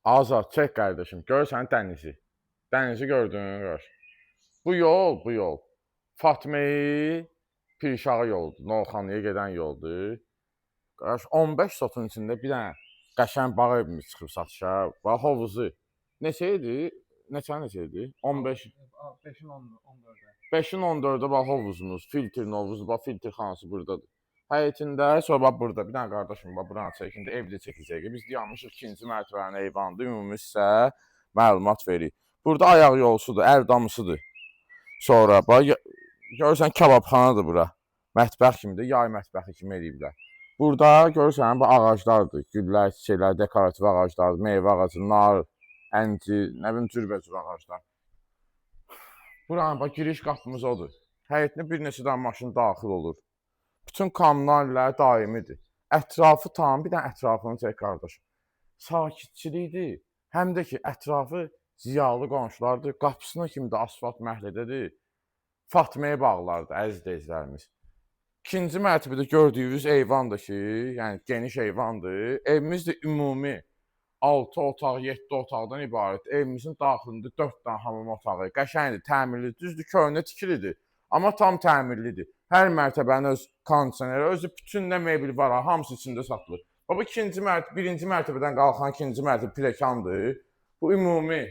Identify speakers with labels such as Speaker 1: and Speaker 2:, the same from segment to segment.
Speaker 1: Azad, çək qardaşım. Görsən dənizi. Dənizi gördün, gör. Bu yol. Fatmeyi Pirşağı yoldur. Novxanlıya gedən yoldur. Qardaş 15 sotun içində bir dənə qəşəng bağ evimiz çıxıb satışa. Bax hovuzu. Neçə idi? Neçə idi? 15.
Speaker 2: 5-in 14-ə.
Speaker 1: 5-in 14-də bax hovuzumuz, filtrin hovuzu, bax filtrxanası burdadır. Həyətində, sonra bax burada bir dənə qardaşım bax buranı çəkində evdə çəkəcək. Biz dayanmışıq 2-ci mərtəbənin eyvanında ümumi sizə məlumat veririk. Burada ayaq yolsudur, əl damısıdır. Sonra bax görürsən kababxanadır bura. Mətbəx kimidir, yay mətbəxi kimi eləyiblər. Burada görürsən bu ağaclardır, güllər, çiçəklər, dekorativ ağaclar, meyvə ağacı, nar, əncir, nə bilim cürbəcür ağaclar. Buranın bax giriş qapımız odur. Həyətinə bir neçə dənə maşın daxil olur. Bütün kommunallər daimidir. Ətrafı tam, bir dənə ətrafını çək qardaş. Sakitçilikdir. Həm də ki, ətrafı ziyalı qonşulardır. Qapısına kimi də asfalt məhlədədir. Fatmeyə bağlardır, əziz deyizlərimiz. İkinci mərtəbədə gördüyünüz eyvandır ki, yəni geniş eyvandır. Evimiz də ümumi 6 otaq, 7 otaqdan ibarət. Evimizin daxilində 4 dənə hamam otağı. Qəşəngdir, təmirlidir, düzdür, köhnə tikilidir. Amma tam təmirlidir. Hər mərtəbənin öz kondisioneri, özü bütün nə mebel var, hamısı içində satılır. Bu birinci mərtəbədən qalxan ikinci mərtəbə pilləkəndir. Bu ümumi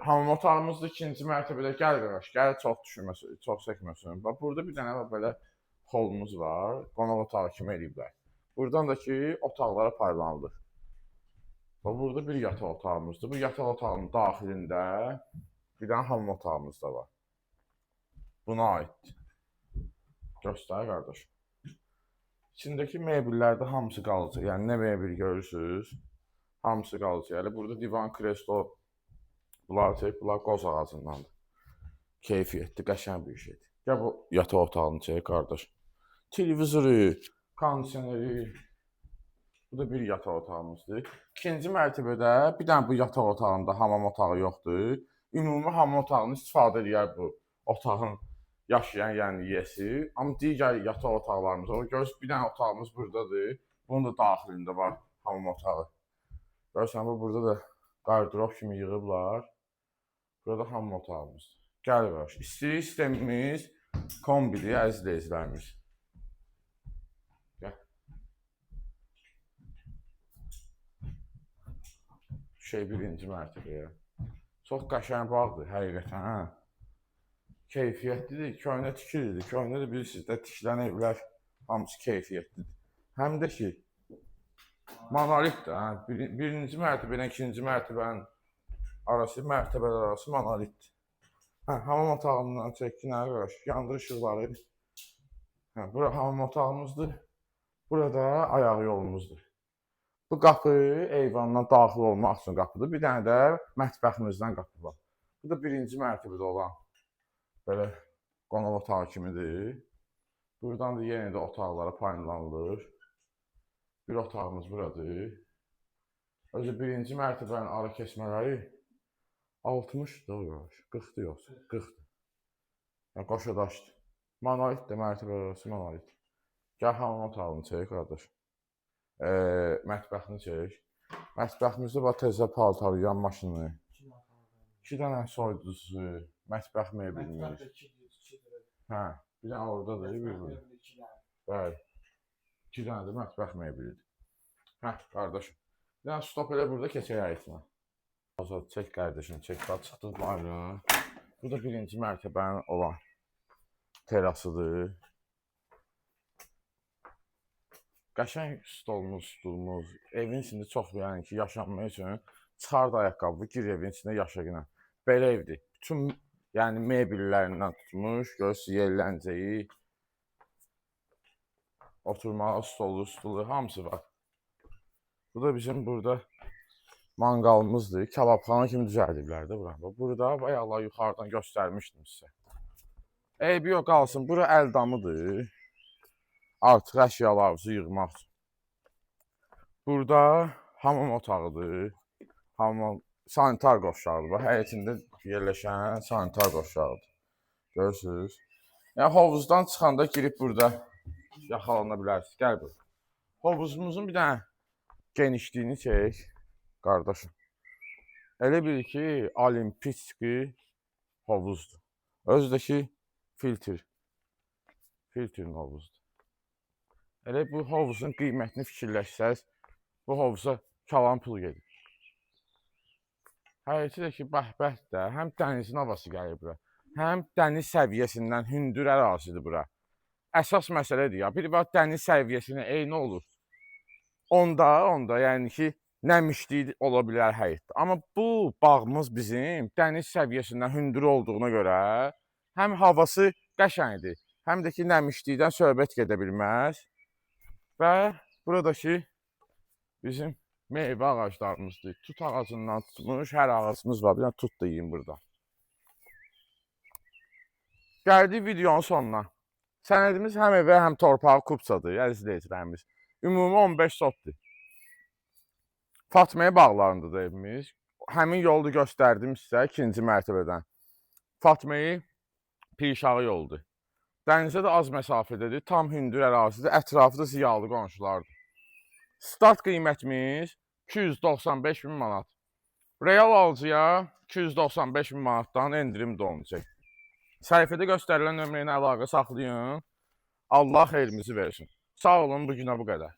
Speaker 1: hamam otağımızdır. İkinci mərtəbədə gəl qardaş, gəl çox düşürməsin, çox çəkməsin. Bax burada bir dənə belə holumuz var. Qonaq otağı kimi eləyiblər. Buradan da ki otaqlara paylanılır. Burada bir yataq otağımızdır. Bu yataq otağının daxilində bir dənə hamam otağımız da var. Buna aiddir. Göstər qardaş. İçindəki mebellərdə hamısı qalıcı. Yəni nə mebel görürsünüz, hamısı qalıcı. Yəni burada divan, kreslo, bunlar çək, bunlar qoz ağacındandır. Keyfiyyətli, qəşəng bir şeydir. Gəl bu yataq otağını çək qardaş. Televizoru, kondisioneri. Bu da bir yataq otağımızdır. İkinci mərtəbədə bir dənə bu yataq otağında hamam otağı yoxdur. Ümumi hamam otağını istifadə edir bu otağın yaşayan, yəni yiyəsi. Amma digər yataq otaqlarımız var. Görürsünüz bir dənə otağımız buradadır. Bunun da daxilində var hamam otağı. Görürsən bu burada da qardırop kimi yığıblar. Burada hamam otağımızdır. Gəl qardaş. İstilik sistemimiz kombidir, əziz izləyicilərimiz. Birinci mərtəbəyə. Çox qəşəng bağdır, həqiqətən. Keyfiyyətlidir, köhnə tikilidir. Köhnə də bilirsiniz də tikilən evlər hamısı keyfiyyətlidir. Həm də ki, monolitdir. Birinci mərtəbə ilə ikinci mərtəbənin arası, mərtəbələr arası monolitdir. Hamam otağından çəkinə qarşı, yandır işıqları. Bura hamam otağımızdır. Burada ayaq yolumuzdur. Bu qapı eyvandan daxil olmaq üçün qapıdır. Bir dənə də mətbəximizdən qapı var. Bu da birinci mərtəbədə olan belə qonaq otağı kimidir. Buradan da yenə də otaqlara paylanılır. Bir otağımız buradır. Özü birinci mərtəbənin ara keçmələri 60-dır, 40-dır yoxsa, 40-dır. Yəni qoşadaşdır. Monolitdir, mərtəbə arası monolit. Gəl hamam otağını çək, qardaş. Mətbəxini çək. Mətbəximizdə var təzə paltarı, yan maşını. 2 dənə soyuducusu, mətbəx mebelimiz. Bir dənə oradadır, bir burada. Bəli. 2 dənə də mətbəx mebelidir. Qardaşım. Bir dənə stop elə burada keçək həyətinə. Azad, çək qardaşım, çək. Çıxdıq bayrağa. Bu da birinci mərtəbənin olan terasıdır. Qəşəng stolumuz, evin içində çox yəni ki, yaşanmaq üçün çıxard ayaqqabı, gir evin içində yaşa günə. Belə evdir. Bütün yəni mebellərindən tutmuş, görürsünüz yerləncəyi, oturmağı, stolu, hamısı var. Bu da bizim burada manqalımızdır. Kababxana kimi düzəldiblər də bura. Burada bayaqlar yuxarıdan göstərmişdim sizə. Eybi yox qalsın, bura əl damıdır. Artıq əşyalarımızı yığmaq üçün. Burada hamam otağıdır. Hamam sanitar qoşağıdır. Həyətində yerləşən sanitar qoşağıdır. Görürsünüz. Yəni hovuzdan çıxanda girib burada yaxalana bilərsiniz. Gəl bura. Hovuzumuzun bir dənə genişliyini çək. qardaşım. Elə bil ki, olimpiyski hovuzdur. Özdəki filtrin hovuzdur. Elə bu hovuzun qiymətini fikirləşsəz, bu hovuza kalan pul gedir. Həyəti də ki, bəhbəhdir də, həm dənizin havası gəlir bura, həm dəniz səviyyəsindən hündür ərazidir bura. Əsas məsələdir ya, bir vaxt dəniz səviyyəsinə eyni olur. Onda, yəni ki, nəmişlik ola bilər həyətdə. Amma bu bağımız bizim dəniz səviyyəsindən hündür olduğuna görə həm havası qəşəngdir, həm də ki, nəmişlikdən söhbət gedə bilməz. Və buradakı bizim meyvə ağaclarımızdır. Tut ağacından tutmuş, hər ağacımız var. Bir dənə tut da yiyeyim burada. Gəldik videonun sonuna. Sənədimiz həm evə, həm torpağı Kupçadır, əziz izləyicilərimiz. Ümumi 15 sotdur. Fatmaya bağlarındadır evimiz. Həmin yolu göstərdim sizə 2-ci mərtəbədən. Fatmayı Pirşağı yoldur. Dənizə də az məsafədədir, tam hündür ərazidir, ətrafı da ziyalı qonşulardır. Start qiymətimiz 295 min manat. Real alıcıya 295 min manatdan endirim də olunacaq. Səhifədə göstərilən nömrə ilə əlaqə saxlayın. Allah xeyrimizi versin. Sağ olun, bu günə bu qədər.